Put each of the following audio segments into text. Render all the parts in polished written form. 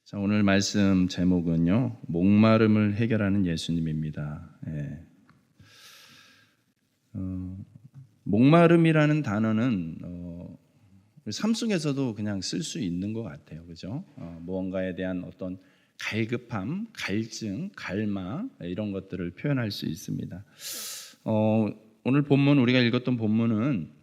자, 오늘 말씀 제목은요, 목마름을 해결하는 예수님입니다. 목마름이라는 단어는 삶 속에서도 그냥 쓸 수 있는 것 같아요, 그죠? 무언가에 대한 어떤 갈급함, 갈증, 갈망 이런 것들을 표현할 수 있습니다. 오늘 본문 우리가 읽었던 본문은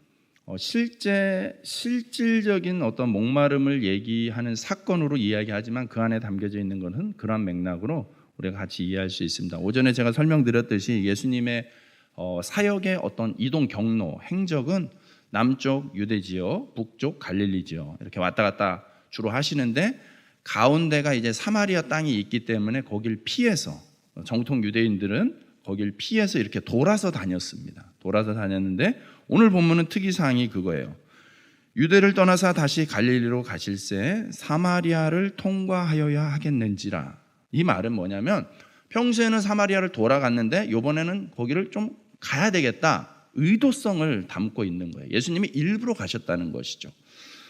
실질적인 어떤 목마름을 얘기하는 사건으로 이야기하지만 그 안에 담겨져 있는 것은 그러한 맥락으로 우리가 같이 이해할 수 있습니다. 오전에 제가 설명드렸듯이 예수님의 사역의 어떤 이동 경로, 행적은 남쪽 유대 지역, 북쪽 갈릴리 지역 이렇게 왔다 갔다 주로 하시는데 가운데가 이제 사마리아 땅이 있기 때문에 거길 피해서 정통 유대인들은 거길 피해서 이렇게 돌아서 다녔습니다. 돌아서 다녔는데 오늘 본문은 특이사항이 그거예요. 유대를 떠나서 다시 갈릴리로 가실새 사마리아를 통과하여야 하겠는지라. 이 말은 뭐냐면 평소에는 사마리아를 돌아갔는데 이번에는 거기를 좀 가야 되겠다. 의도성을 담고 있는 거예요. 예수님이 일부러 가셨다는 것이죠.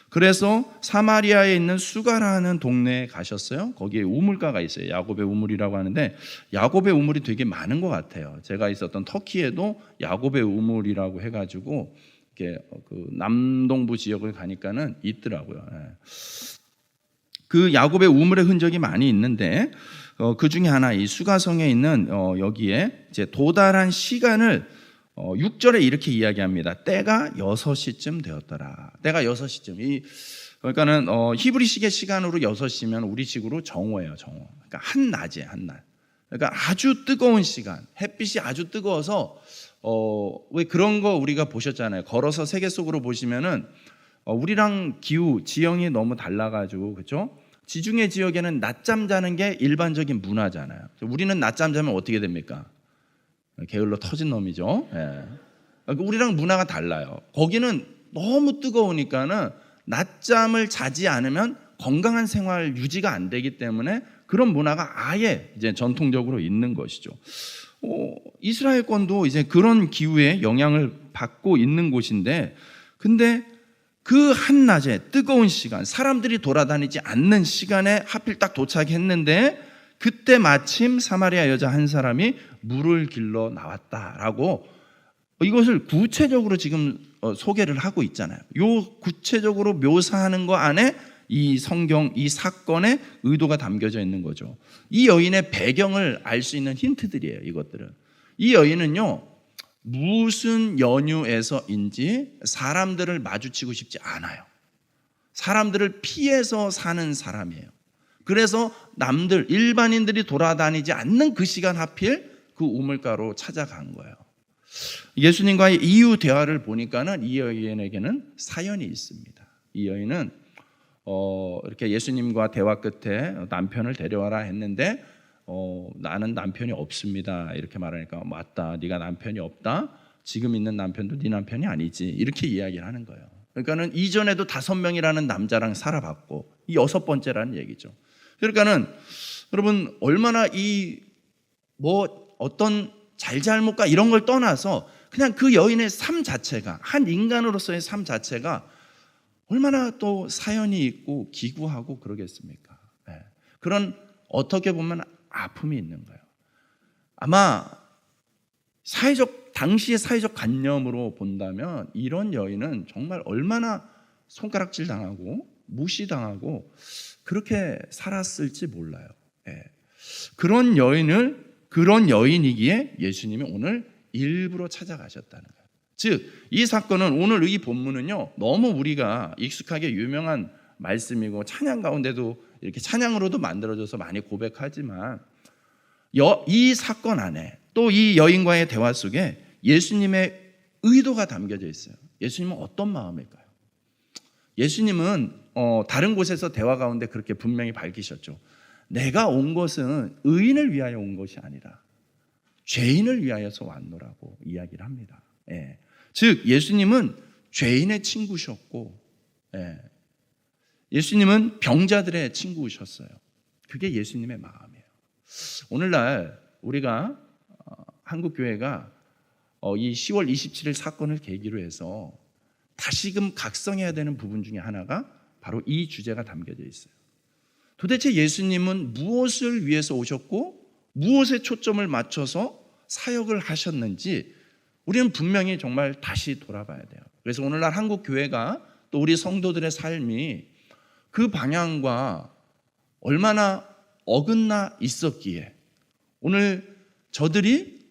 그래서 사마리아에 있는 수가라는 동네에 가셨어요. 거기에 우물가가 있어요. 야곱의 우물이라고 하는데 야곱의 우물이 되게 많은 것 같아요. 제가 있었던 터키에도 야곱의 우물이라고 해가지고 이렇게 그 남동부 지역을 가니까는 있더라고요. 그 야곱의 우물의 흔적이 많이 있는데 그 중에 하나 이 수가성에 있는 여기에 이제 도달한 시간을 6절에 이렇게 이야기합니다. 때가 6시쯤 되었더라. 때가 6시쯤. 그러니까는 히브리식의 시간으로 6시면 우리식으로 정오예요, 정오. 그러니까 한낮이에요, 한낮. 그러니까 아주 뜨거운 시간. 햇빛이 아주 뜨거워서 왜 그런 거 우리가 보셨잖아요. 걸어서 세계 속으로 보시면은 우리랑 기후, 지형이 너무 달라가지고 그렇죠? 지중해 지역에는 낮잠 자는 게 일반적인 문화잖아요. 우리는 낮잠 자면 어떻게 됩니까? 게을러 터진 놈이죠. 우리랑 문화가 달라요. 거기는 너무 뜨거우니까는 낮잠을 자지 않으면 건강한 생활 유지가 안 되기 때문에 그런 문화가 아예 이제 전통적으로 있는 것이죠. 이스라엘권도 이제 그런 기후에 영향을 받고 있는 곳인데, 근데 그 한낮에 뜨거운 시간, 사람들이 돌아다니지 않는 시간에 하필 딱 도착했는데 그때 마침 사마리아 여자 한 사람이 물을 길러 나왔다라고 이것을 구체적으로 지금 소개를 하고 있잖아요. 요 구체적으로 묘사하는 거 안에 이 성경, 이 사건의 의도가 담겨져 있는 거죠. 이 여인의 배경을 알 수 있는 힌트들이에요, 이것들은. 이 여인은요, 무슨 연유에서인지 사람들을 마주치고 싶지 않아요. 사람들을 피해서 사는 사람이에요. 그래서 남들, 일반인들이 돌아다니지 않는 그 시간 하필 그 우물가로 찾아간 거예요. 예수님과의 이후 대화를 보니까는 이 여인에게는 사연이 있습니다. 이 여인은 이렇게 예수님과 대화 끝에 남편을 데려와라 했는데 나는 남편이 없습니다. 이렇게 말하니까 맞다. 네가 남편이 없다. 지금 있는 남편도 네 남편이 아니지. 이렇게 이야기를 하는 거예요. 그러니까는 이전에도 5명이라는 남자랑 살아봤고 이 6번째라는 얘기죠. 그러니까는 여러분 얼마나 어떤 잘잘못과 이런 걸 떠나서 그냥 그 여인의 삶 자체가 한 인간으로서의 삶 자체가 얼마나 또 사연이 있고 기구하고 그러겠습니까? 그런 어떻게 보면 아픔이 있는 거예요. 아마 당시의 사회적 관념으로 본다면 이런 여인은 정말 얼마나 손가락질 당하고 무시당하고 그렇게 살았을지 몰라요. 그런 여인이기에 예수님이 오늘 일부러 찾아가셨다는 거예요. 즉, 이 사건은 오늘 이 본문은요, 너무 우리가 익숙하게 유명한 말씀이고 찬양 가운데도 이렇게 찬양으로도 만들어져서 많이 고백하지만 이 사건 안에 또 이 여인과의 대화 속에 예수님의 의도가 담겨져 있어요. 예수님은 어떤 마음일까요? 예수님은 다른 곳에서 대화 가운데 그렇게 분명히 밝히셨죠. 내가 온 것은 의인을 위하여 온 것이 아니라 죄인을 위하여서 왔노라고 이야기를 합니다. 즉 예수님은 죄인의 친구셨고 예수님은 병자들의 친구셨어요. 그게 예수님의 마음이에요. 오늘날 우리가 한국교회가 이 10월 27일 사건을 계기로 해서 다시금 각성해야 되는 부분 중에 하나가 바로 이 주제가 담겨져 있어요. 도대체 예수님은 무엇을 위해서 오셨고 무엇에 초점을 맞춰서 사역을 하셨는지 우리는 분명히 정말 다시 돌아봐야 돼요. 그래서 오늘날 한국 교회가 또 우리 성도들의 삶이 그 방향과 얼마나 어긋나 있었기에 오늘 저들이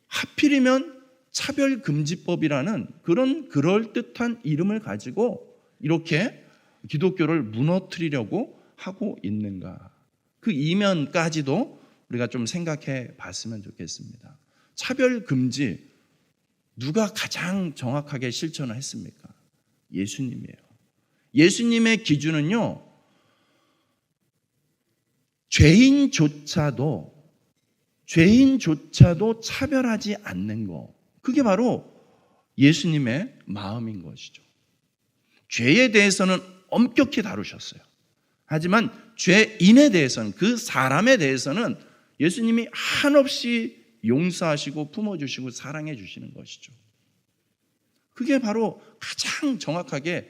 하필이면 차별금지법이라는 그런 그럴듯한 이름을 가지고 이렇게 기독교를 무너뜨리려고 하고 있는가. 그 이면까지도 우리가 좀 생각해 봤으면 좋겠습니다. 차별금지 누가 가장 정확하게 실천을 했습니까? 예수님이에요. 예수님의 기준은요, 죄인조차도 차별하지 않는 거. 그게 바로 예수님의 마음인 것이죠. 죄에 대해서는 엄격히 다루셨어요. 하지만 죄인에 대해서는, 그 사람에 대해서는 예수님이 한없이 용서하시고 품어주시고 사랑해 주시는 것이죠. 그게 바로 가장 정확하게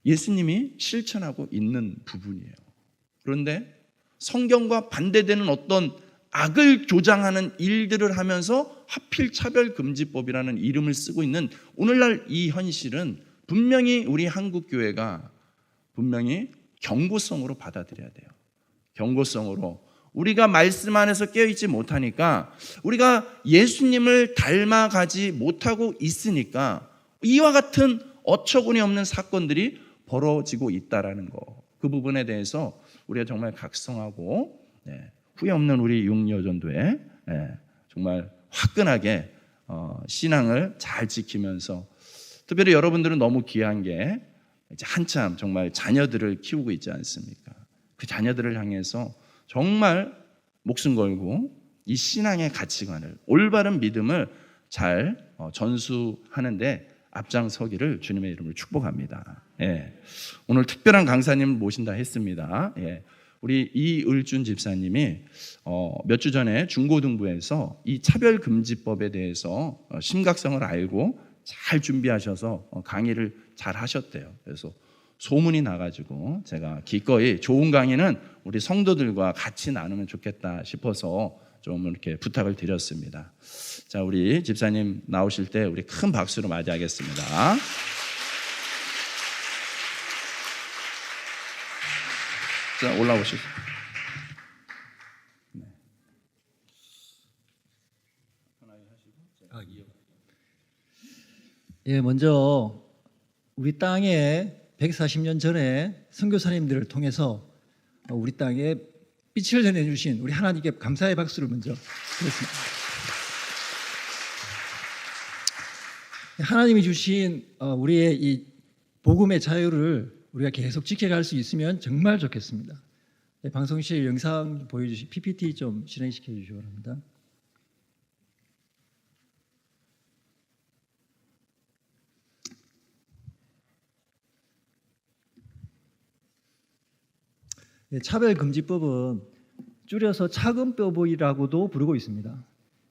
예수님이 실천하고 있는 부분이에요. 그런데 성경과 반대되는 어떤 악을 조장하는 일들을 하면서 하필 차별금지법이라는 이름을 쓰고 있는 오늘날 이 현실은 분명히 우리 한국교회가 분명히 경고성으로 받아들여야 돼요. 경고성으로. 우리가 말씀 안에서 깨어있지 못하니까, 우리가 예수님을 닮아가지 못하고 있으니까 이와 같은 어처구니 없는 사건들이 벌어지고 있다라는 거. 그 부분에 대해서 우리가 정말 각성하고 후회 없는 우리 육여전도에 정말 화끈하게 신앙을 잘 지키면서, 특별히 여러분들은 너무 귀한 게 이제 한참 정말 자녀들을 키우고 있지 않습니까? 그 자녀들을 향해서 정말 목숨 걸고 이 신앙의 가치관을, 올바른 믿음을 잘 전수하는데 앞장서기를 주님의 이름으로 축복합니다. 오늘 특별한 강사님을 모신다 했습니다. 우리 이을준 집사님이 몇 주 전에 중고등부에서 이 차별금지법에 대해서 심각성을 알고 잘 준비하셔서 강의를 잘 하셨대요. 그래서 소문이 나가지고 제가 기꺼이 좋은 강의는 우리 성도들과 같이 나누면 좋겠다 싶어서 좀 이렇게 부탁을 드렸습니다. 자, 우리 집사님 나오실 때 우리 큰 박수로 맞이하겠습니다. 자, 올라오시죠. 먼저 우리 땅에 140년 전에 선교사님들을 통해서 우리 땅에 빛을 전해주신 우리 하나님께 감사의 박수를 먼저 드렸습니다. 하나님이 주신 우리의 이 복음의 자유를 우리가 계속 지켜갈 수 있으면 정말 좋겠습니다. 방송실 영상 보여주시 PPT 좀 진행시켜 주시기 바랍니다. 차별금지법은 줄여서 차금법이라고도 부르고 있습니다.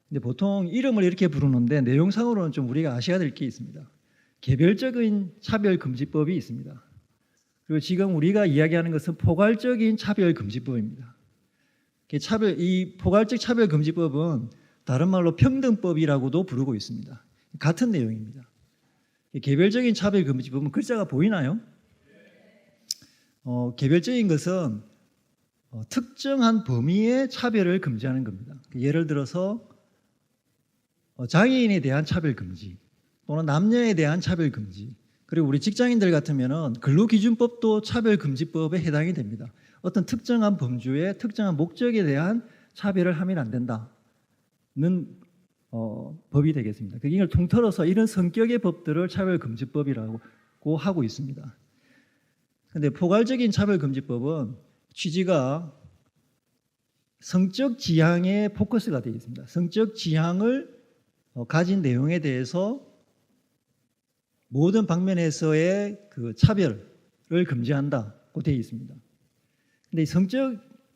근데 보통 이름을 이렇게 부르는데 내용상으로는 좀 우리가 아셔야 될 게 있습니다. 개별적인 차별금지법이 있습니다. 그리고 지금 우리가 이야기하는 것은 포괄적인 차별금지법입니다. 이 포괄적 차별금지법은 다른 말로 평등법이라고도 부르고 있습니다. 같은 내용입니다. 개별적인 차별금지법은 글자가 보이나요? 개별적인 것은 특정한 범위의 차별을 금지하는 겁니다. 예를 들어서 장애인에 대한 차별 금지, 또는 남녀에 대한 차별 금지, 그리고 우리 직장인들 같으면은 근로기준법도 차별금지법에 해당이 됩니다. 어떤 특정한 범주의 특정한 목적에 대한 차별을 하면 안 된다는 법이 되겠습니다. 이걸 통틀어서 이런 성격의 법들을 차별금지법이라고 하고 있습니다. 그런데 포괄적인 차별금지법은 취지가 성적 지향에 포커스가 되어 있습니다. 성적 지향을 가진 내용에 대해서 모든 방면에서의 그 차별을 금지한다고 되어 있습니다. 그런데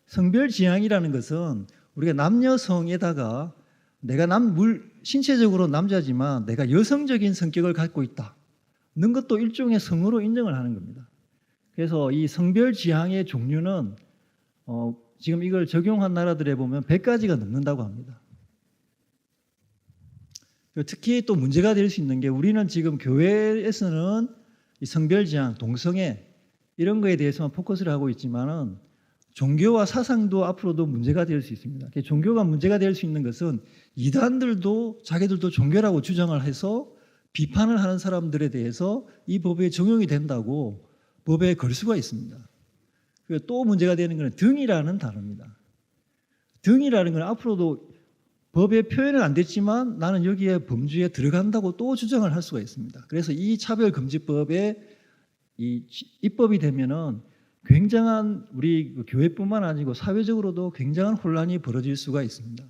성별 지향이라는 것은 우리가 남녀성에다가 내가 신체적으로 남자지만 내가 여성적인 성격을 갖고 있다는 것도 일종의 성으로 인정을 하는 겁니다. 그래서 이 성별 지향의 종류는 지금 이걸 적용한 나라들에 보면 100가지가 넘는다고 합니다. 특히 또 문제가 될 수 있는 게 우리는 지금 교회에서는 이 성별지향, 동성애 이런 거에 대해서만 포커스를 하고 있지만은 종교와 사상도 앞으로도 문제가 될 수 있습니다. 종교가 문제가 될 수 있는 것은 이단들도 자기들도 종교라고 주장을 해서 비판을 하는 사람들에 대해서 이 법에 적용이 된다고 법에 걸 수가 있습니다. 그리고 또 문제가 되는 것은 등이라는 단어입니다. 등이라는 건 앞으로도 법에 표현은 안 됐지만 나는 여기에 범주에 들어간다고 또 주장을 할 수가 있습니다. 그래서 이 차별금지법에 이 입법이 되면은 굉장한 우리 교회뿐만 아니고 사회적으로도 굉장한 혼란이 벌어질 수가 있습니다.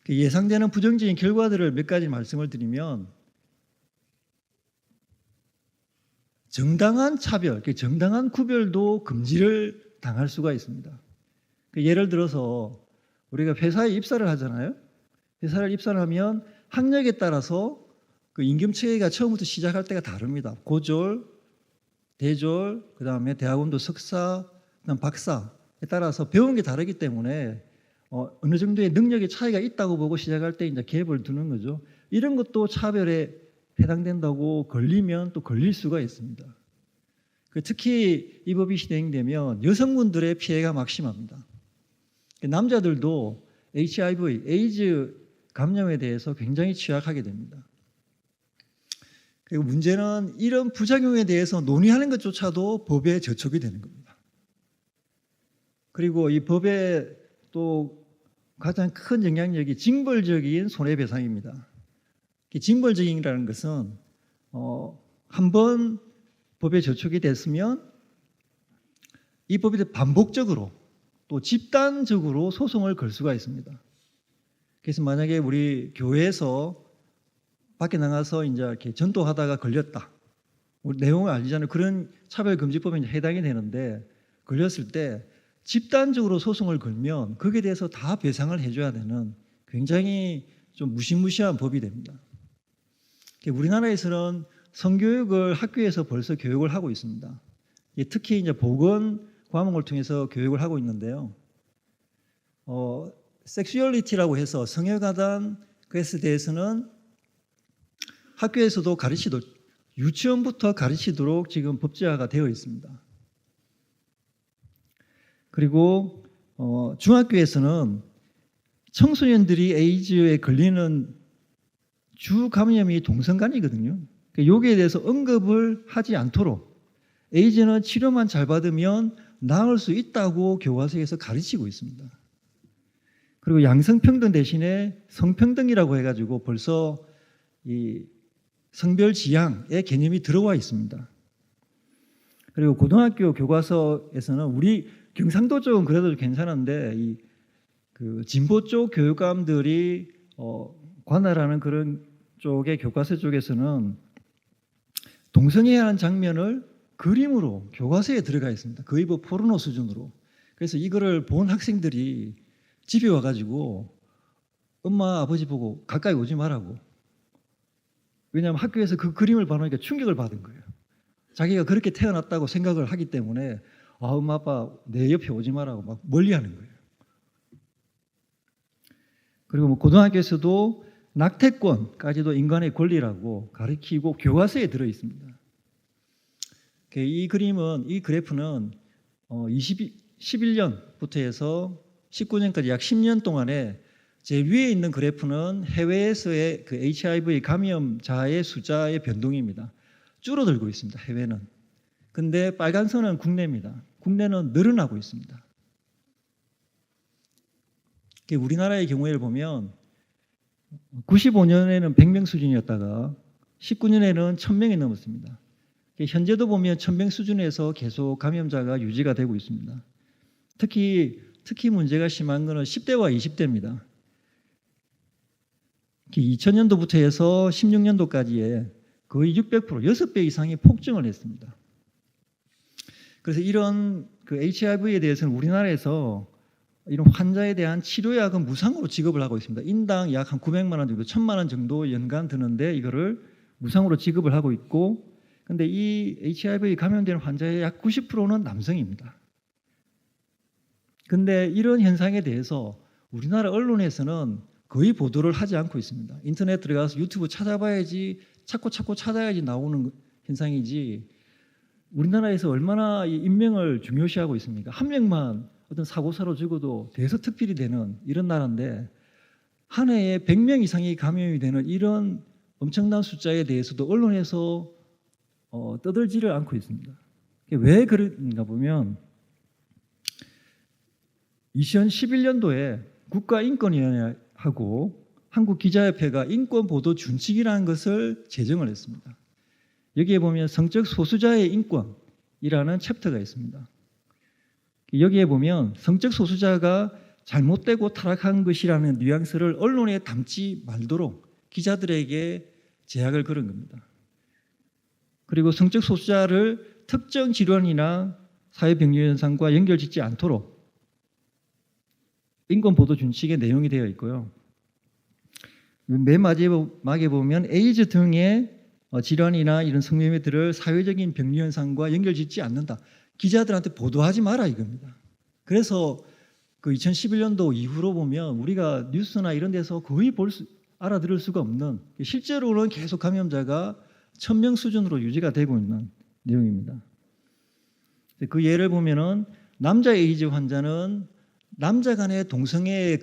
예상되는 부정적인 결과들을 몇 가지 말씀을 드리면 정당한 차별, 정당한 구별도 금지를 당할 수가 있습니다. 예를 들어서 우리가 회사에 입사를 하잖아요. 회사를 입사를 하면 학력에 따라서 그 임금 체계가 처음부터 시작할 때가 다릅니다. 고졸, 대졸, 그 다음에 대학원도 석사, 그다음 박사에 따라서 배운 게 다르기 때문에 어느 정도의 능력의 차이가 있다고 보고 시작할 때 이제 갭을 두는 거죠. 이런 것도 차별에 해당된다고 걸리면 또 걸릴 수가 있습니다. 특히 이 법이 시행되면 여성분들의 피해가 막심합니다. 남자들도 HIV, 에이즈 감염에 대해서 굉장히 취약하게 됩니다. 그리고 문제는 이런 부작용에 대해서 논의하는 것조차도 법에 저촉이 되는 겁니다. 그리고 이 법의 또 가장 큰 영향력이 징벌적인 손해배상입니다. 징벌적이라는 것은 한번 법에 저촉이 됐으면 이 법에 반복적으로 또 집단적으로 소송을 걸 수가 있습니다. 그래서 만약에 우리 교회에서 밖에 나가서 이제 이렇게 전도하다가 걸렸다. 우리 내용을 알잖아요. 그런 차별금지법에 해당이 되는데 걸렸을 때 집단적으로 소송을 걸면 거기에 대해서 다 배상을 해줘야 되는 굉장히 좀 무시무시한 법이 됩니다. 우리나라에서는 성교육을 학교에서 벌써 교육을 하고 있습니다. 특히 이제 보건 과목을 통해서 교육을 하고 있는데요. 섹슈얼리티라고 해서 성에 관한 것에 대해서는 학교에서도 유치원부터 가르치도록 지금 법제화가 되어 있습니다. 그리고 중학교에서는 청소년들이 에이즈에 걸리는 주 감염이 동성간이거든요. 여기에 대해서 언급을 하지 않도록 에이즈는 치료만 잘 받으면 나을 수 있다고 교과서에서 가르치고 있습니다. 그리고 양성평등 대신에 성평등이라고 해가지고 벌써 이 성별지향의 개념이 들어와 있습니다. 그리고 고등학교 교과서에서는 우리 경상도 쪽은 그래도 괜찮은데 그 진보 쪽 교육감들이 관할하는 그런 쪽의 교과서 쪽에서는 동성애하는 장면을 그림으로 교과서에 들어가 있습니다. 거의 뭐 포르노 수준으로. 그래서 이거를 본 학생들이 집에 와가지고 엄마 아버지 보고 가까이 오지 말라고. 왜냐하면 학교에서 그 그림을 봐놓으니까 충격을 받은 거예요. 자기가 그렇게 태어났다고 생각을 하기 때문에 엄마 아빠 내 옆에 오지 말라고 막 멀리하는 거예요. 그리고 뭐 고등학교에서도 낙태권까지도 인간의 권리라고 가르치고 교과서에 들어 있습니다. 이 그래프는 11년부터 해서 19년까지 약 10년 동안에 제일 위에 있는 그래프는 해외에서의 그 HIV 감염자의 숫자의 변동입니다. 줄어들고 있습니다. 해외는. 근데 빨간 선은 국내입니다. 국내는 늘어나고 있습니다. 우리나라의 경우를 보면 95년에는 100명 수준이었다가 19년에는 1000명이 넘었습니다. 현재도 보면 1000명 수준에서 계속 감염자가 유지가 되고 있습니다. 특히 문제가 심한 것은 10대와 20대입니다. 2000년도부터 해서 16년도까지에 거의 600%, 6배 이상의 폭증을 했습니다. 그래서 이런 그 HIV에 대해서는 우리나라에서 이런 환자에 대한 치료약은 무상으로 지급을 하고 있습니다. 인당 약 한 900만 원 정도, 1000만 원 정도 연간 드는데 이거를 무상으로 지급을 하고 있고, 근데 이 HIV 감염된 환자의 약 90%는 남성입니다. 근데 이런 현상에 대해서 우리나라 언론에서는 거의 보도를 하지 않고 있습니다. 인터넷 들어가서 유튜브 찾아봐야지, 찾고 찾아야지 나오는 현상이지, 우리나라에서 얼마나 이 인명을 중요시하고 있습니까? 한 명만 어떤 사고사로 죽어도 대서특필이 되는 이런 나라인데, 한 해에 100명 이상이 감염이 되는 이런 엄청난 숫자에 대해서도 언론에서 떠들지를 않고 있습니다. 왜 그런가 보면 2011년도에 국가인권위원회하고 한국기자협회가 인권보도준칙이라는 것을 제정을 했습니다. 여기에 보면 성적 소수자의 인권이라는 챕터가 있습니다. 여기에 보면 성적 소수자가 잘못되고 타락한 것이라는 뉘앙스를 언론에 담지 말도록 기자들에게 제약을 걸은 겁니다. 그리고 성적 소수자를 특정 질환이나 사회병리 현상과 연결짓지 않도록 인권보도준칙의 내용이 되어 있고요. 맨 마지막에 보면 에이즈 등의 질환이나 이런 성매매들을 사회적인 병리 현상과 연결짓지 않는다. 기자들한테 보도하지 마라 이겁니다. 그래서 그 2011년도 이후로 보면 우리가 뉴스나 이런 데서 거의 알아들을 수가 없는, 실제로는 계속 감염자가 1000명 수준으로 유지가 되고 있는 내용입니다. 그 예를 보면은 남자 에이즈 환자는 남자 간의 동성애로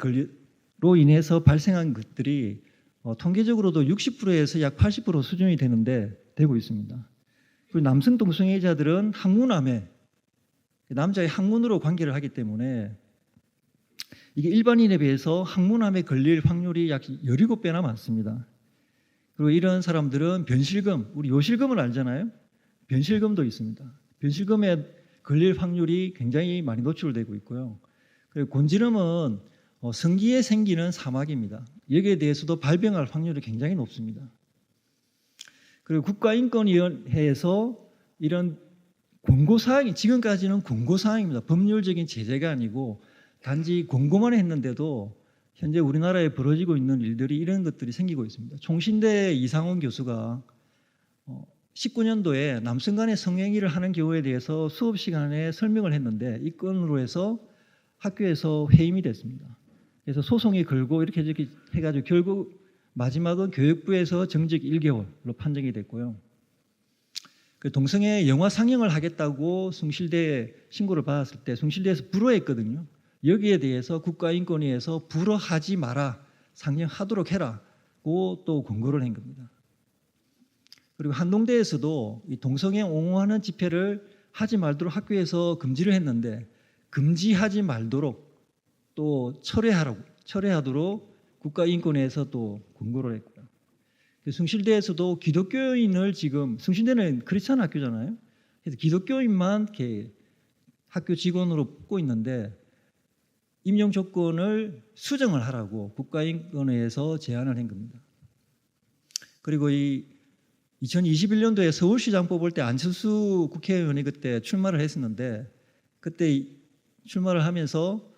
인해서 발생한 것들이 통계적으로도 60%에서 약 80% 수준이 되고 있습니다. 그리고 남성 동성애자들은 항문암에 남자의 항문으로 관계를 하기 때문에 이게 일반인에 비해서 항문암에 걸릴 확률이 약 17배나 많습니다. 그리고 이런 사람들은 변실금, 우리 요실금을 알잖아요. 변실금도 있습니다. 변실금에 걸릴 확률이 굉장히 많이 노출되고 있고요. 그리고 곤지름은 성기에 생기는 사막입니다. 여기에 대해서도 발병할 확률이 굉장히 높습니다. 그리고 국가인권위원회에서 이런 권고사항이, 지금까지는 권고사항입니다. 법률적인 제재가 아니고 단지 권고만 했는데도 현재 우리나라에 벌어지고 있는 일들이, 이런 것들이 생기고 있습니다. 총신대 이상원 교수가 19년도에 남성 간의 성행위를 하는 경우에 대해서 수업 시간에 설명을 했는데 이 건으로 해서 학교에서 해임이 됐습니다. 그래서 소송이 걸고 이렇게 해가지고 결국 마지막은 교육부에서 정직 1개월로 판정이 됐고요. 그 동성애 영화 상영을 하겠다고 숭실대에 신고를 받았을 때 숭실대에서 불허했거든요. 여기에 대해서 국가인권위에서 불허하지 마라, 상영하도록 해라고 또 권고를 한 겁니다. 그리고 한동대에서도 이 동성애 옹호하는 집회를 하지 말도록 학교에서 금지를 했는데 금지하지 말도록 또 철회하도록 국가인권위에서 또 권고를 했고요. 숭실대에서도 기독교인을 지금, 숭실대는 크리스찬 학교잖아요. 그래서 기독교인만 이렇게 학교 직원으로 뽑고 있는데 임용 조건을 수정을 하라고 국가인권위에서 제안을 한 겁니다. 그리고 이 2021년도에 서울시장 뽑을 때 안철수 국회의원이 그때 출마를 했었는데 그때 출마를 하면서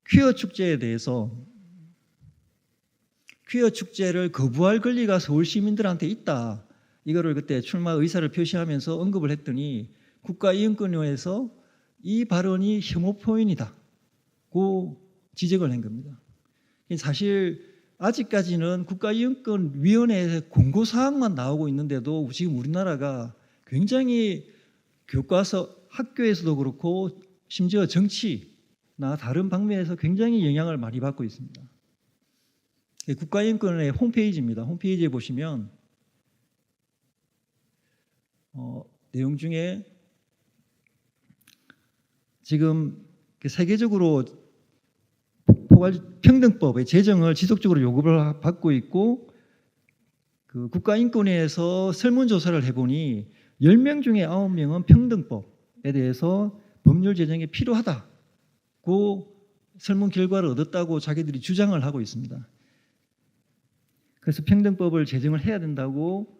퀴어 축제에 대해서 퀴어 축제를 거부할 권리가 서울 시민들한테 있다. 이거를 그때 출마 의사를 표시하면서 언급을 했더니 국가인권위에서 이 발언이 혐오 표현이다. 고 지적을 한 겁니다. 사실 아직까지는 국가인권위원회에서 권고사항만 나오고 있는데도 지금 우리나라가 굉장히 교과서, 학교에서도 그렇고 심지어 정치나 다른 방면에서 굉장히 영향을 많이 받고 있습니다. 국가인권위원회 홈페이지입니다. 홈페이지에 보시면 내용 중에 지금 세계적으로 평등법의 제정을 지속적으로 요구를 받고 있고, 그 국가인권위에서 설문조사를 해보니 10명 중에 9명은 평등법에 대해서 법률 제정이 필요하다고 설문 결과를 얻었다고 자기들이 주장을 하고 있습니다. 그래서 평등법을 제정을 해야 된다고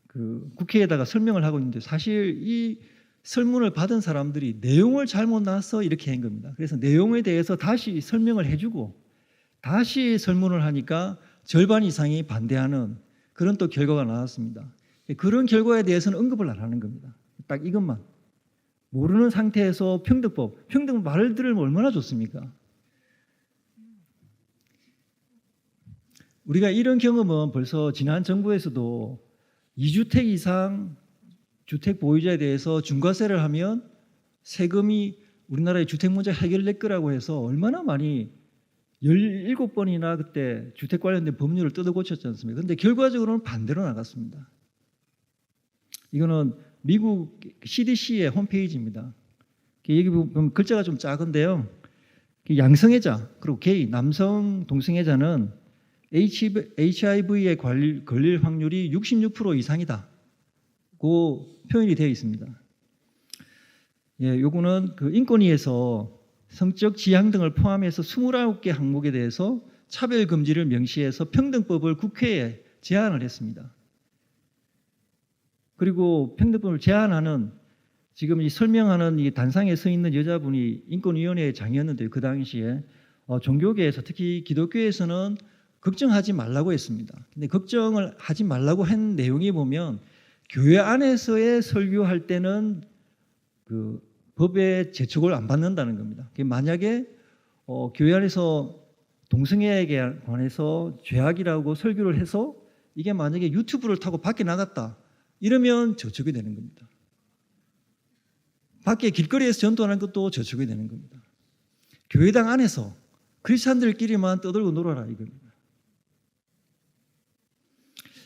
그 국회에다가 설명을 하고 있는데, 사실 이 설문을 받은 사람들이 내용을 잘못 나서 이렇게 한 겁니다. 그래서 내용에 대해서 다시 설명을 해주고 다시 설문을 하니까 절반 이상이 반대하는 그런 또 결과가 나왔습니다. 그런 결과에 대해서는 언급을 안 하는 겁니다. 딱 이것만. 모르는 상태에서 평등 말을 들으면 얼마나 좋습니까? 우리가 이런 경험은 벌써 지난 정부에서도 2주택 이상 주택 보유자에 대해서 중과세를 하면 세금이 우리나라의 주택 문제 해결될 거라고 해서 얼마나 많이 17번이나 그때 주택 관련된 법률을 뜯어 고쳤지 않습니까? 그런데 결과적으로는 반대로 나갔습니다. 이거는 미국 CDC의 홈페이지입니다. 여기 보면 글자가 좀 작은데요. 양성애자 그리고 게이, 남성 동성애자는 HIV에 걸릴 확률이 66% 이상이다. 그 표현이 되어 있습니다. 예, 요거는 그 인권위에서 성적 지향 등을 포함해서 29개 항목에 대해서 차별 금지를 명시해서 평등법을 국회에 제안을 했습니다. 그리고 평등법을 제안하는 지금 이 설명하는 이 단상에 서 있는 여자분이 인권위원회 장이었는데요. 그 당시에 종교계에서 특히 기독교에서는 걱정하지 말라고 했습니다. 근데 걱정을 하지 말라고 한 내용이 보면 교회 안에서의 설교할 때는 그 법의 제촉을 안 받는다는 겁니다. 만약에 교회 안에서 동성애에 관해서 죄악이라고 설교를 해서 이게 만약에 유튜브를 타고 밖에 나갔다 이러면 저촉이 되는 겁니다. 밖에 길거리에서 전도하는 것도 저촉이 되는 겁니다. 교회당 안에서 크리스찬들끼리만 떠들고 놀아라 이겁니다.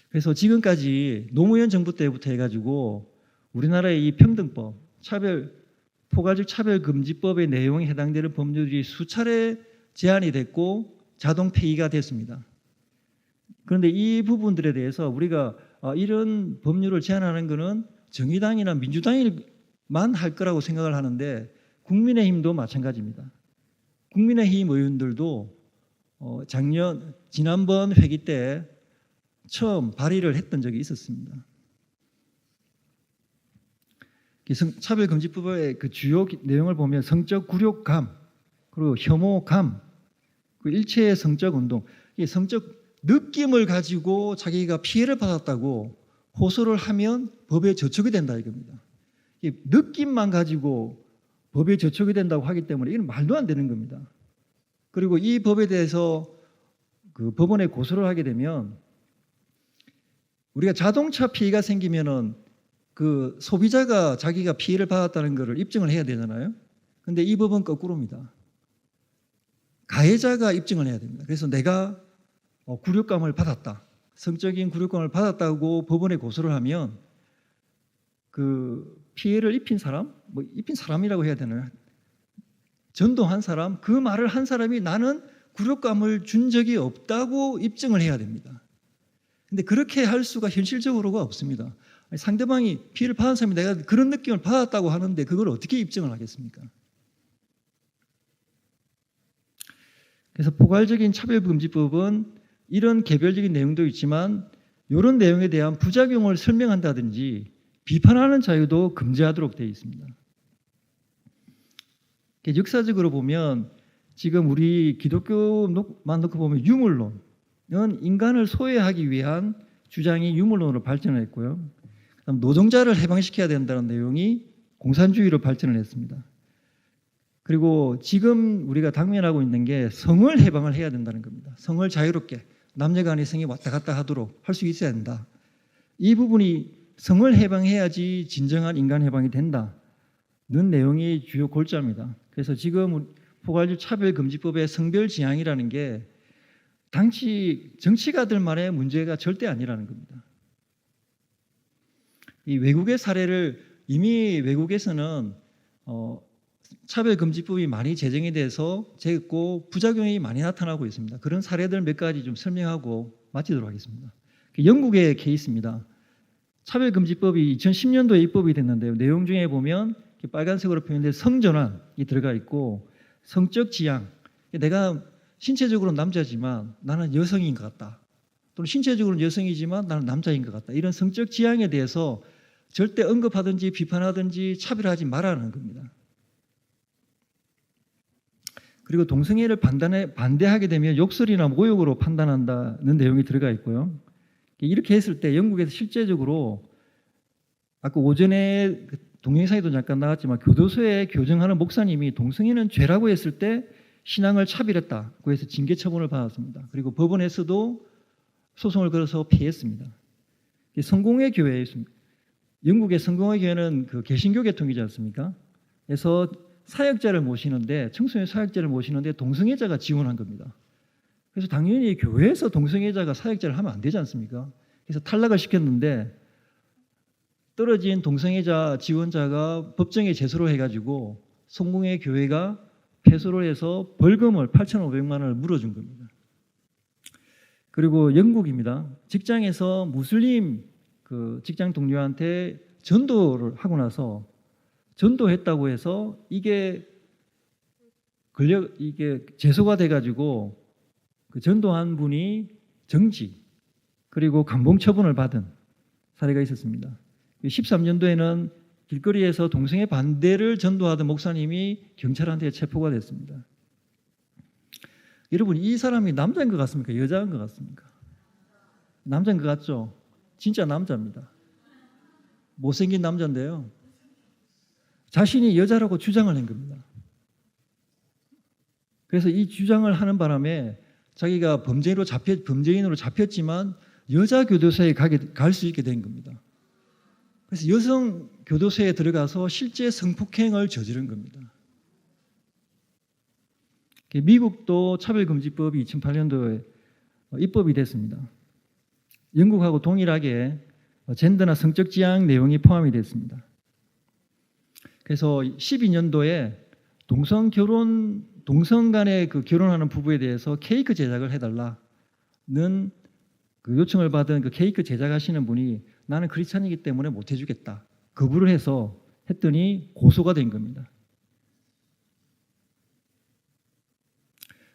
그래서 지금까지 노무현 정부 때부터 해가지고 우리나라의 이 평등법, 포괄적 차별금지법의 내용에 해당되는 법률이 수차례 제안이 됐고 자동 폐기가 됐습니다. 그런데 이 부분들에 대해서 우리가 이런 법률을 제안하는 것은 정의당이나 민주당만 할 거라고 생각을 하는데 국민의힘도 마찬가지입니다. 국민의힘 의원들도 지난번 회기 때 처음 발의를 했던 적이 있었습니다. 차별금지법의 그 주요 내용을 보면 성적 굴욕감, 그리고 혐오감, 그 일체의 성적 운동, 이 성적 느낌을 가지고 자기가 피해를 받았다고 호소를 하면 법에 저촉이 된다 이겁니다. 이 느낌만 가지고 법에 저촉이 된다고 하기 때문에 이건 말도 안 되는 겁니다. 그리고 이 법에 대해서 그 법원에 고소를 하게 되면 우리가 자동차 피해가 생기면은 그 소비자가 자기가 피해를 받았다는 것을 입증을 해야 되잖아요. 근데 이 법은 거꾸로입니다. 가해자가 입증을 해야 됩니다. 그래서 내가 굴욕감을 받았다. 성적인 굴욕감을 받았다고 법원에 고소를 하면 그 피해를 입힌 사람, 입힌 사람이라고 해야 되나요? 전도한 사람, 그 말을 한 사람이 나는 굴욕감을 준 적이 없다고 입증을 해야 됩니다. 근데 그렇게 할 수가 현실적으로가 없습니다. 상대방이 피해를 받은 사람이 내가 그런 느낌을 받았다고 하는데 그걸 어떻게 입증을 하겠습니까? 그래서 포괄적인 차별금지법은 이런 개별적인 내용도 있지만 이런 내용에 대한 부작용을 설명한다든지 비판하는 자유도 금지하도록 되어 있습니다. 역사적으로 보면 지금 우리 기독교만 놓고 보면 유물론은 인간을 소외하기 위한 주장이 유물론으로 발전했고요. 그다음 노동자를 해방시켜야 된다는 내용이 공산주의로 발전을 했습니다. 그리고 지금 우리가 당면하고 있는 게 성을 해방을 해야 된다는 겁니다. 성을 자유롭게 남녀 간의 성이 왔다 갔다 하도록 할 수 있어야 된다. 이 부분이 성을 해방해야지 진정한 인간 해방이 된다는 내용이 주요 골자입니다. 그래서 지금 포괄적 차별금지법의 성별 지향이라는 게 정치가들만의 문제가 절대 아니라는 겁니다. 이 외국의 사례를 이미 외국에서는 차별금지법이 많이 제정이 돼서 됐고 부작용이 많이 나타나고 있습니다. 그런 사례들 몇 가지 좀 설명하고 마치도록 하겠습니다. 영국의 케이스입니다. 차별금지법이 2010년도에 입법이 됐는데요. 내용 중에 보면 빨간색으로 표현된 성전환이 들어가 있고 성적 지향, 내가 신체적으로는 남자지만 나는 여성인 것 같다. 또는 신체적으로는 여성이지만 나는 남자인 것 같다. 이런 성적 지향에 대해서 절대 언급하든지 비판하든지 차별하지 말라는 겁니다. 그리고 동성애를 반대하게 되면 욕설이나 모욕으로 판단한다는 내용이 들어가 있고요. 이렇게 했을 때 영국에서 실제적으로 아까 오전에 동영상에도 잠깐 나왔지만 교도소에 교정하는 목사님이 동성애는 죄라고 했을 때 신앙을 차별했다고 해서 징계 처분을 받았습니다. 그리고 법원에서도 소송을 걸어서 피했습니다. 성공회 교회에 있습니다. 영국의 성공회 교회는 그 개신교 계통이지 않습니까? 그래서 사역자를 모시는데 청소년 사역자를 모시는데 동성애자가 지원한 겁니다. 그래서 당연히 교회에서 동성애자가 사역자를 하면 안 되지 않습니까? 그래서 탈락을 시켰는데 떨어진 동성애자 지원자가 법정에 제소를 해가지고 성공회 교회가 패소를 해서 벌금을 8,500만 원을 물어준 겁니다. 그리고 영국입니다. 직장에서 무슬림 그 직장 동료한테 전도를 하고 나서 전도했다고 해서 이게 제소가 돼가지고 그 전도한 분이 정지 그리고 감봉 처분을 받은 사례가 있었습니다. 13년도에는 길거리에서 동성애 반대를 전도하던 목사님이 경찰한테 체포가 됐습니다. 여러분 이 사람이 남자인 것 같습니까? 여자인 것 같습니까? 남자인 것 같죠? 진짜 남자입니다. 못생긴 남자인데요. 자신이 여자라고 주장을 한 겁니다. 그래서 이 주장을 하는 바람에 자기가 범죄인으로 잡혔지만 여자 교도소에 갈 수 있게 된 겁니다. 그래서 여성 교도소에 들어가서 실제 성폭행을 저지른 겁니다. 미국도 차별금지법이 2008년도에 입법이 됐습니다. 영국하고 동일하게 젠더나 성적 지향 내용이 포함이 됐습니다. 그래서 12년도에 동성 간에 그 결혼하는 부부에 대해서 케이크 제작을 해달라는 그 요청을 받은 그 케이크 제작하시는 분이 나는 크리스찬이기 때문에 못 해주겠다. 거부를 해서 했더니 고소가 된 겁니다.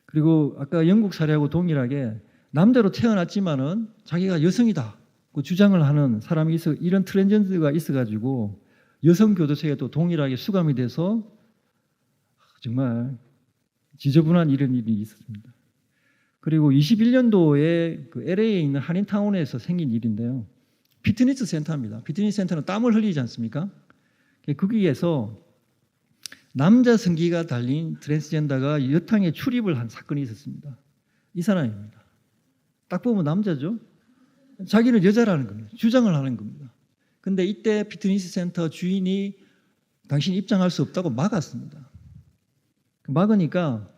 그리고 아까 영국 사례하고 동일하게 남자로 태어났지만은 자기가 여성이다 그 주장을 하는 사람이 이런 트랜스젠더가 있어가지고 여성 교도소에도 동일하게 수감이 돼서 정말 지저분한 이런 일이 있었습니다. 그리고 21년도에 그 LA에 있는 한인타운에서 생긴 일인데요. 피트니스 센터입니다. 피트니스 센터는 땀을 흘리지 않습니까? 거기에서 남자 성기가 달린 트랜스젠더가 여탕에 출입을 한 사건이 있었습니다. 이 사람입니다. 딱 보면 남자죠. 자기는 여자라는 겁니다. 주장을 하는 겁니다. 근데 이때 피트니스 센터 주인이 당신 입장할 수 없다고 막았습니다. 막으니까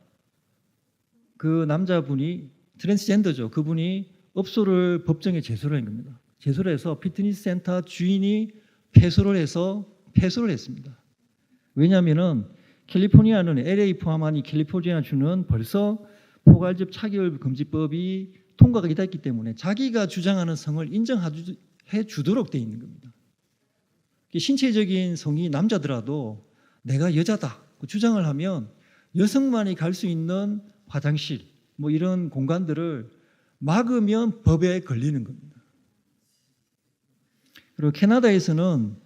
그 남자분이 트랜스젠더죠. 그분이 업소를 법정에 제소를 한 겁니다. 제소를 해서 피트니스 센터 주인이 패소를 했습니다. 왜냐하면은 캘리포니아는 LA 포함한 이 캘리포니아주는 벌써 포괄적 차별 금지법이 통과가 됐기 때문에 자기가 주장하는 성을 인정해 주도록 되어 있는 겁니다. 신체적인 성이 남자더라도 내가 여자다 주장을 하면 여성만이 갈 수 있는 화장실 뭐 이런 공간들을 막으면 법에 걸리는 겁니다. 그리고 캐나다에서는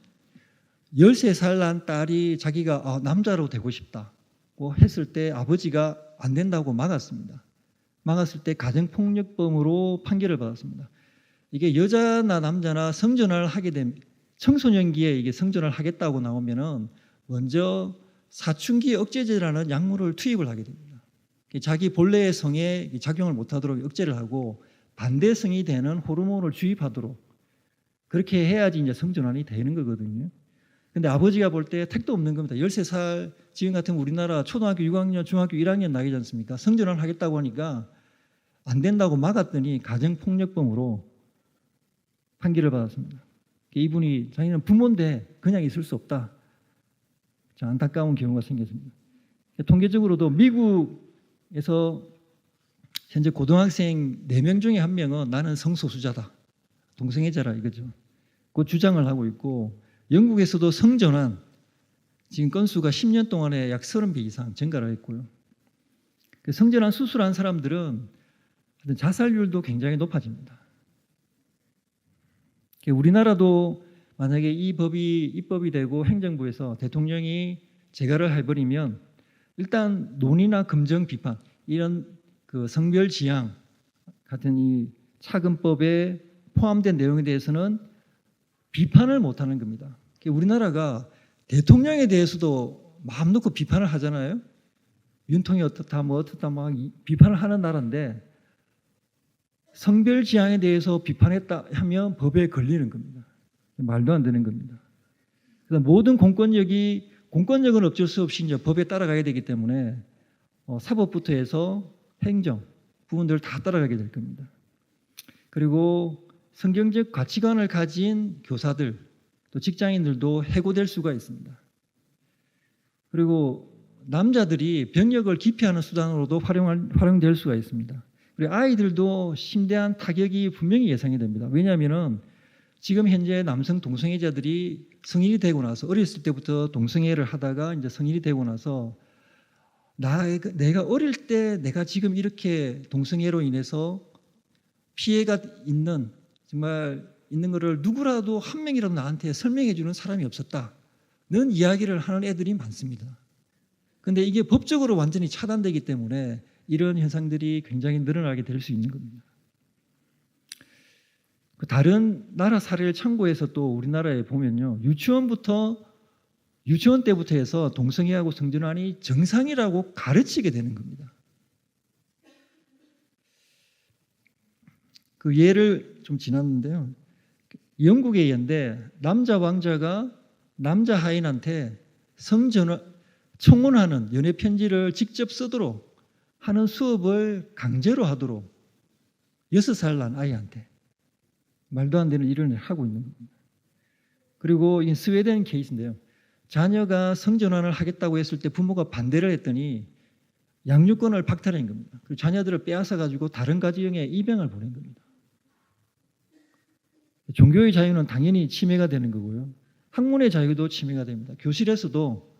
13살 난 딸이 자기가 남자로 되고 싶다고 했을 때 아버지가 안 된다고 막았습니다. 막았을 때 가정폭력범으로 판결을 받았습니다. 이게 여자나 남자나 성전환을 하게 되면 청소년기에 이게 성전을 하겠다고 나오면은 먼저 사춘기 억제제라는 약물을 투입을 하게 됩니다. 자기 본래의 성에 작용을 못하도록 억제를 하고 반대성이 되는 호르몬을 주입하도록 그렇게 해야지 이제 성전환이 되는 거거든요. 근데 아버지가 볼 때 택도 없는 겁니다. 13살 지금 같은 우리나라 초등학교 6학년, 중학교 1학년 나이지 않습니까? 성전환 하겠다고 하니까 안 된다고 막았더니 가정폭력범으로 판결을 받았습니다. 이분이 자기는 부모인데 그냥 있을 수 없다. 안타까운 경우가 생겼습니다. 통계적으로도 미국에서 현재 고등학생 4명 중에 1명은 나는 성소수자다. 동성애자라 이거죠. 그 주장을 하고 있고 영국에서도 성전환 지금 건수가 10년 동안에 약 30배 이상 증가를 했고요. 성전환 수술한 사람들은 자살률도 굉장히 높아집니다. 우리나라도 만약에 이 법이 입법이 되고 행정부에서 대통령이 재가를 해버리면 일단 논의나 금정 비판 이런 그 성별 지향 같은 이 차근법에 포함된 내용에 대해서는 비판을 못하는 겁니다. 우리나라가 대통령에 대해서도 마음 놓고 비판을 하잖아요. 윤통이 어떻다 뭐 어떻다 막 비판을 하는 나라인데 성별 지향에 대해서 비판했다 하면 법에 걸리는 겁니다. 말도 안 되는 겁니다. 그래서 모든 공권력은 어쩔 수 없이 이제 법에 따라가야 되기 때문에 사법부터 해서 행정 부분들을 다 따라가게 될 겁니다. 그리고 성경적 가치관을 가진 교사들 또 직장인들도 해고될 수가 있습니다. 그리고 남자들이 병력을 기피하는 수단으로도 활용될 수가 있습니다. 그리고 아이들도 심대한 타격이 분명히 예상이 됩니다. 왜냐하면 지금 현재 남성 동성애자들이 성인이 되고 나서 어렸을 때부터 동성애를 하다가 이제 성인이 되고 나서 내가 어릴 때 내가 지금 이렇게 동성애로 인해서 피해가 정말 있는 것을 누구라도 한 명이라도 나한테 설명해 주는 사람이 없었다는 이야기를 하는 애들이 많습니다. 근데 이게 법적으로 완전히 차단되기 때문에 이런 현상들이 굉장히 늘어나게 될 수 있는 겁니다. 다른 나라 사례를 참고해서 또 우리나라에 보면요. 유치원 때부터 해서 동성애하고 성전환이 정상이라고 가르치게 되는 겁니다. 그 예를 좀 지났는데요. 영국의 예인데 남자 왕자가 남자 하인한테 청혼하는 연애 편지를 직접 쓰도록 하는 수업을 강제로 하도록 6살 난 아이한테 말도 안 되는 일을 하고 있는 겁니다. 그리고 이 스웨덴 케이스인데요. 자녀가 성전환을 하겠다고 했을 때 부모가 반대를 했더니 양육권을 박탈한 겁니다. 그리고 자녀들을 빼앗아 가지고 다른 가정에 입양을 보낸 겁니다. 종교의 자유는 당연히 침해가 되는 거고요. 학문의 자유도 침해가 됩니다. 교실에서도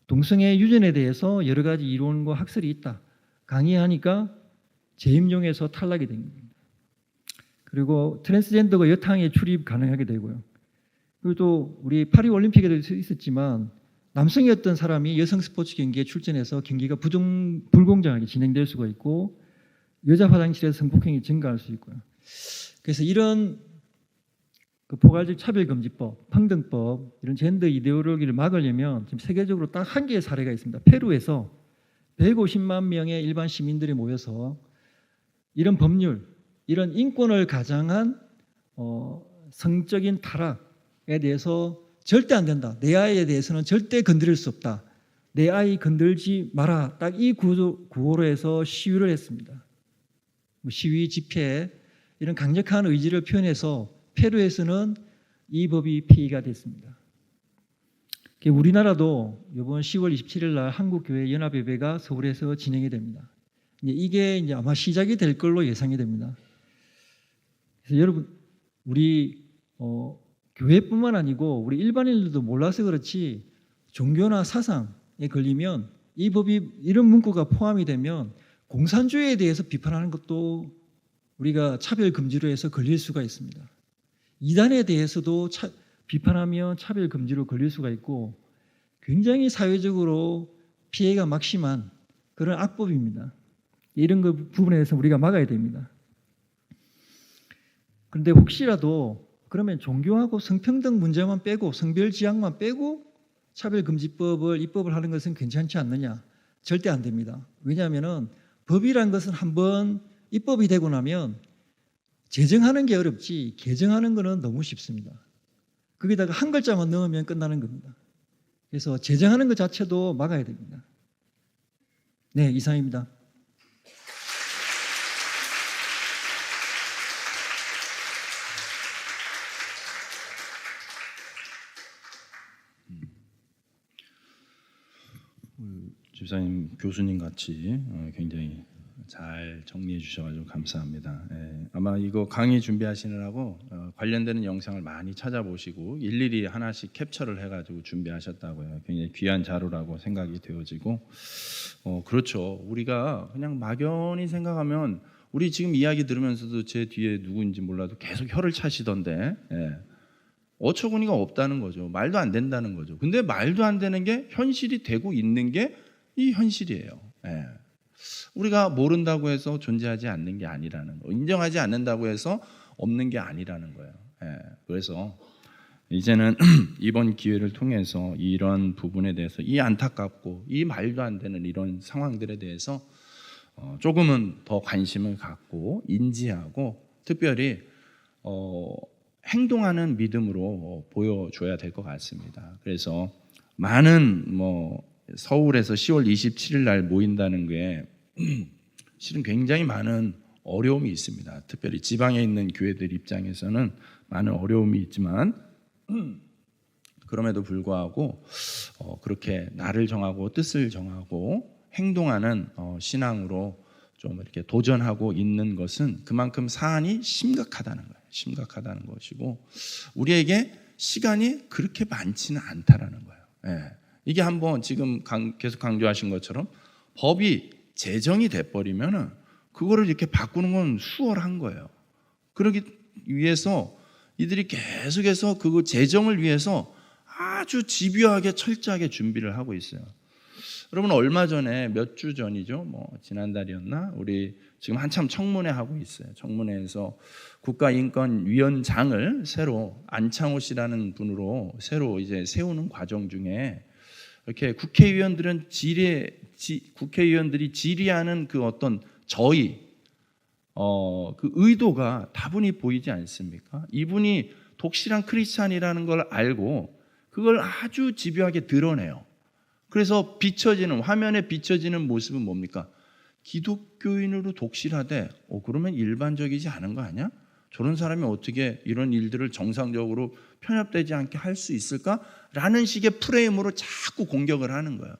동성애 유전에 대해서 여러 가지 이론과 학설이 있다. 강의하니까 재임용에서 탈락이 된 겁니다. 그리고 트랜스젠더가 여탕에 출입 가능하게 되고요. 그리고 또 우리 파리 올림픽에도 있었지만 남성이었던 사람이 여성 스포츠 경기에 출전해서 경기가 불공정하게 진행될 수가 있고 여자 화장실에서 성폭행이 증가할 수 있고요. 그래서 이런 포괄적 차별금지법, 평등법, 이런 젠더 이데올로기를 막으려면 지금 세계적으로 딱 한 개의 사례가 있습니다. 페루에서 150만 명의 일반 시민들이 모여서 이런 법률, 이런 인권을 가장한 성적인 타락에 대해서 절대 안 된다. 내 아이에 대해서는 절대 건드릴 수 없다. 내 아이 건들지 마라. 딱 이 구호로 해서 시위를 했습니다. 시위, 집회 이런 강력한 의지를 표현해서 페루에서는 이 법이 폐기가 됐습니다. 우리나라도 이번 10월 27일 날 한국교회 연합예배가 서울에서 진행이 됩니다. 이게 이제 아마 시작이 될 걸로 예상이 됩니다. 그래서 여러분, 우리 교회뿐만 아니고 우리 일반인들도 몰라서 그렇지 종교나 사상에 걸리면 이 법이 이런 문구가 포함이 되면 공산주의에 대해서 비판하는 것도 우리가 차별 금지로 해서 걸릴 수가 있습니다. 이단에 대해서도 비판하면 차별 금지로 걸릴 수가 있고 굉장히 사회적으로 피해가 막심한 그런 악법입니다. 이런 부분에 대해서 우리가 막아야 됩니다. 그런데 혹시라도 그러면 종교하고 성평등 문제만 빼고 성별 지향만 빼고 차별금지법을 입법을 하는 것은 괜찮지 않느냐? 절대 안 됩니다. 왜냐하면 법이란 것은 한번 입법이 되고 나면 제정하는 게 어렵지 개정하는 것은 너무 쉽습니다. 거기다가 한 글자만 넣으면 끝나는 겁니다. 그래서 제정하는 것 자체도 막아야 됩니다. 네, 이상입니다. 집사님, 교수님 같이 굉장히 잘 정리해 주셔가지고 감사합니다. 아마 이거 강의 준비하시느라고 관련되는 영상을 많이 찾아보시고 일일이 하나씩 캡처를 해가지고 준비하셨다고요. 굉장히 귀한 자료라고 생각이 되어지고 그렇죠. 우리가 그냥 막연히 생각하면 우리 지금 이야기 들으면서도 제 뒤에 누구인지 몰라도 계속 혀를 차시던데 어처구니가 없다는 거죠. 말도 안 된다는 거죠. 근데 말도 안 되는 게 현실이 되고 있는 게 이 현실이에요. 우리가 모른다고 해서 존재하지 않는 게 아니라는 거, 인정하지 않는다고 해서 없는 게 아니라는 거예요. 그래서 이제는 이번 기회를 통해서 이런 부분에 대해서 이 안타깝고 이 말도 안 되는 이런 상황들에 대해서 조금은 더 관심을 갖고 인지하고 특별히 행동하는 믿음으로 보여줘야 될 것 같습니다. 그래서 많은 서울에서 10월 27일 날 모인다는 게 실은 굉장히 많은 어려움이 있습니다. 특별히 지방에 있는 교회들 입장에서는 많은 어려움이 있지만 그럼에도 불구하고 그렇게 날을 정하고 뜻을 정하고 행동하는 신앙으로 좀 이렇게 도전하고 있는 것은 그만큼 사안이 심각하다는 거예요. 심각하다는 것이고 우리에게 시간이 그렇게 많지는 않다라는 거예요. 예. 이게 한번 지금 계속 강조하신 것처럼 법이 제정이 돼버리면은 그거를 이렇게 바꾸는 건 수월한 거예요. 그러기 위해서 이들이 계속해서 그 제정을 위해서 아주 집요하게 철저하게 준비를 하고 있어요. 여러분 얼마 전에 몇 주 전이죠. 지난달이었나? 우리 지금 한참 청문회 하고 있어요. 청문회에서 국가인권위원장을 새로 안창호 씨라는 분으로 새로 이제 세우는 과정 중에 이렇게 국회의원들이 질의하는 그 어떤 그 의도가 다분히 보이지 않습니까? 이분이 독실한 크리스찬이라는 걸 알고 그걸 아주 집요하게 드러내요. 그래서 화면에 비춰지는 모습은 뭡니까? 기독교인으로 독실하되 그러면 일반적이지 않은 거 아니야? 저런 사람이 어떻게 이런 일들을 정상적으로 편협되지 않게 할 수 있을까? 라는 식의 프레임으로 자꾸 공격을 하는 거예요.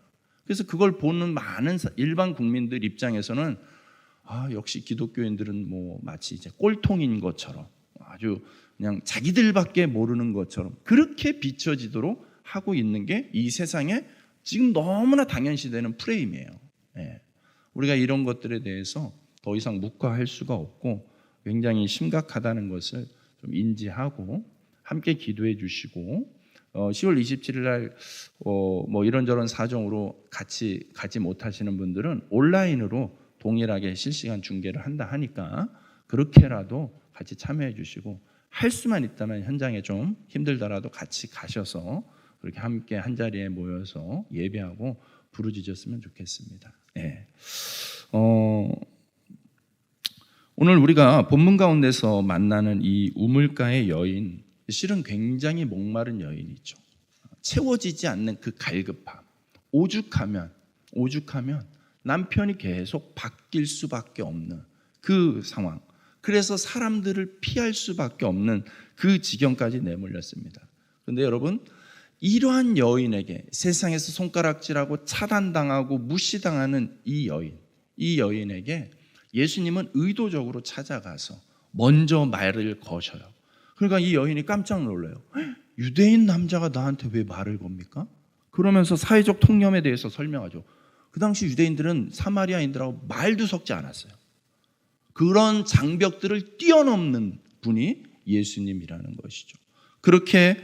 그래서 그걸 보는 많은 일반 국민들 입장에서는 역시 기독교인들은 마치 이제 꼴통인 것처럼 아주 그냥 자기들밖에 모르는 것처럼 그렇게 비춰지도록 하고 있는 게 이 세상에 지금 너무나 당연시되는 프레임이에요. 예. 우리가 이런 것들에 대해서 더 이상 묵과할 수가 없고 굉장히 심각하다는 것을 좀 인지하고 함께 기도해 주시고 10월 27일 날 이런저런 사정으로 같이 가지 못하시는 분들은 온라인으로 동일하게 실시간 중계를 한다 하니까 그렇게라도 같이 참여해 주시고 할 수만 있다면 현장에 좀 힘들더라도 같이 가셔서 그렇게 함께 한 자리에 모여서 예배하고 부르짖었으면 좋겠습니다. 네. 오늘 우리가 본문 가운데서 만나는 이 우물가의 여인, 실은 굉장히 목마른 여인이죠. 채워지지 않는 그 갈급함, 오죽하면 남편이 계속 바뀔 수밖에 없는 그 상황, 그래서 사람들을 피할 수밖에 없는 그 지경까지 내몰렸습니다. 그런데 여러분, 이러한 여인에게 세상에서 손가락질하고 차단당하고 무시당하는 이 여인에게 예수님은 의도적으로 찾아가서 먼저 말을 거셔요. 그러니까 이 여인이 깜짝 놀라요. 유대인 남자가 나한테 왜 말을 겁니까? 그러면서 사회적 통념에 대해서 설명하죠. 그 당시 유대인들은 사마리아인들하고 말도 섞지 않았어요. 그런 장벽들을 뛰어넘는 분이 예수님이라는 것이죠. 그렇게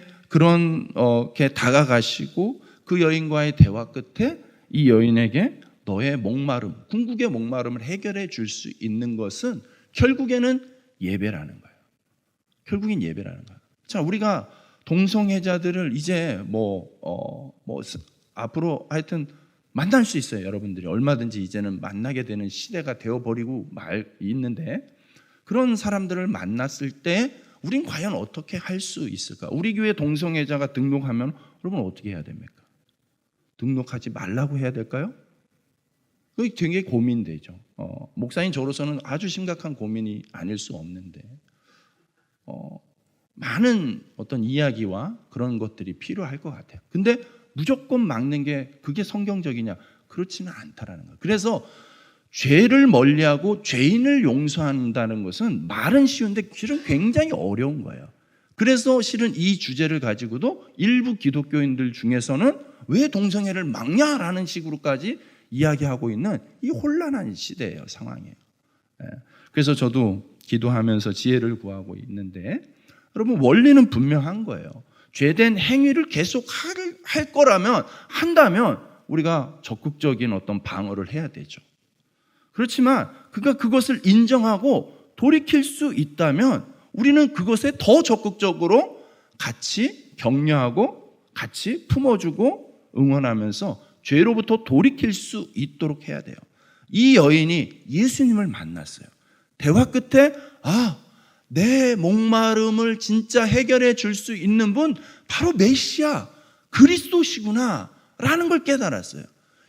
다가가시고 그 여인과의 대화 끝에 이 여인에게 너의 목마름, 궁극의 목마름을 해결해 줄 수 있는 것은 결국에는 예배라는 거예요. 결국엔 예배라는 거예요. 자, 우리가 동성애자들을 이제 앞으로 하여튼 만날 수 있어요. 여러분들이 얼마든지 이제는 만나게 되는 시대가 되어버리고 있는데 그런 사람들을 만났을 때 우린 과연 어떻게 할 수 있을까? 우리 교회 동성애자가 등록하면 여러분 어떻게 해야 됩니까? 등록하지 말라고 해야 될까요? 그게 되게 고민되죠. 목사인 저로서는 아주 심각한 고민이 아닐 수 없는데 많은 어떤 이야기와 그런 것들이 필요할 것 같아요. 근데 무조건 막는 게 그게 성경적이냐? 그렇지는 않다라는 거예요. 그래서 죄를 멀리하고 죄인을 용서한다는 것은 말은 쉬운데 실은 굉장히 어려운 거예요. 그래서 실은 이 주제를 가지고도 일부 기독교인들 중에서는 왜 동성애를 막냐라는 식으로까지 이야기하고 있는 이 혼란한 시대예요, 상황이에요. 그래서 저도 기도하면서 지혜를 구하고 있는데 여러분 원리는 분명한 거예요. 죄된 행위를 계속 한다면 우리가 적극적인 어떤 방어를 해야 되죠. 그렇지만 그것을 인정하고 돌이킬 수 있다면 우리는 그것에 더 적극적으로 같이 격려하고 같이 품어주고 응원하면서 죄로부터 돌이킬 수 있도록 해야 돼요. 이 여인이 예수님을 만났어요. 대화 끝에 내 목마름을 진짜 해결해 줄 수 있는 분 바로 메시아 그리스도시구나 라는 걸 깨달았어요.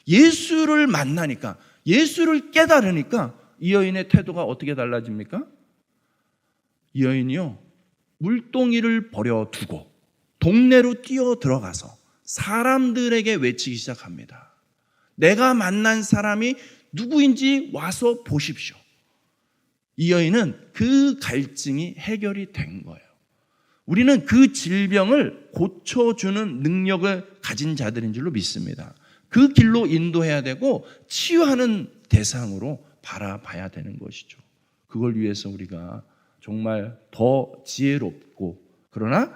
예수를 만나니까, 예수를 깨달으니까 이 여인의 태도가 어떻게 달라집니까? 이 여인이요, 물동이를 버려두고 동네로 뛰어 들어가서 사람들에게 외치기 시작합니다. 내가 만난 사람이 누구인지 와서 보십시오. 이 여인은 그 갈증이 해결이 된 거예요. 우리는 그 질병을 고쳐주는 능력을 가진 자들인 줄로 믿습니다. 그 길로 인도해야 되고 치유하는 대상으로 바라봐야 되는 것이죠. 그걸 위해서 우리가 정말 더 지혜롭고, 그러나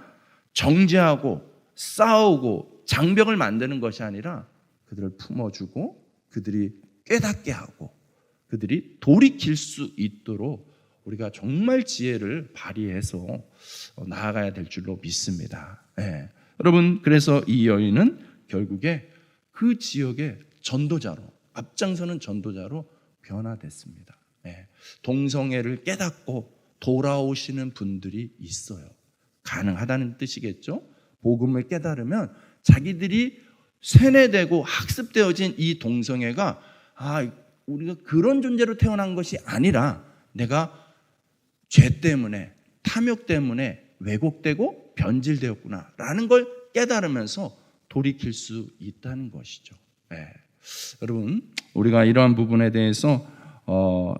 정죄하고 싸우고 장벽을 만드는 것이 아니라 그들을 품어주고 그들이 깨닫게 하고 그들이 돌이킬 수 있도록 우리가 정말 지혜를 발휘해서 나아가야 될 줄로 믿습니다. 여러분, 그래서 이 여인은 결국에 그 지역의 전도자로, 앞장서는 전도자로 변화됐습니다. 동성애를 깨닫고 돌아오시는 분들이 있어요. 가능하다는 뜻이겠죠. 복음을 깨달으면 자기들이 세뇌되고 학습되어진 이 동성애가 우리가 그런 존재로 태어난 것이 아니라 내가 죄 때문에, 탐욕 때문에 왜곡되고 변질되었구나 라는 걸 깨달으면서 돌이킬 수 있다는 것이죠. 여러분, 우리가 이러한 부분에 대해서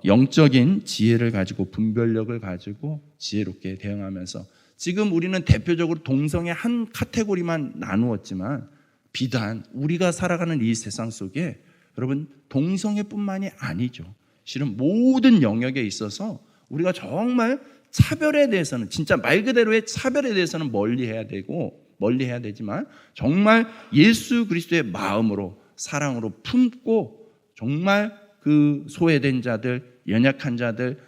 영적인 지혜를 가지고, 분별력을 가지고 지혜롭게 대응하면서, 지금 우리는 대표적으로 동성애 한 카테고리만 나누었지만 비단 우리가 살아가는 이 세상 속에 여러분, 동성애뿐만이 아니죠. 실은 모든 영역에 있어서 우리가 정말 차별에 대해서는, 진짜 말 그대로의 차별에 대해서는 멀리해야 되지만 정말 예수 그리스도의 마음으로, 사랑으로 품고 정말 그 소외된 자들, 연약한 자들,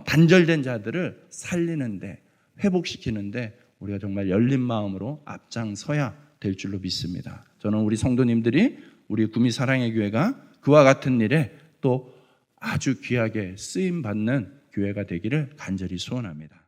단절된 자들을 살리는데, 회복시키는데 우리가 정말 열린 마음으로 앞장서야 될 줄로 믿습니다. 저는 우리 성도님들이, 우리 구미 사랑의 교회가 그와 같은 일에 또 아주 귀하게 쓰임받는 교회가 되기를 간절히 소원합니다.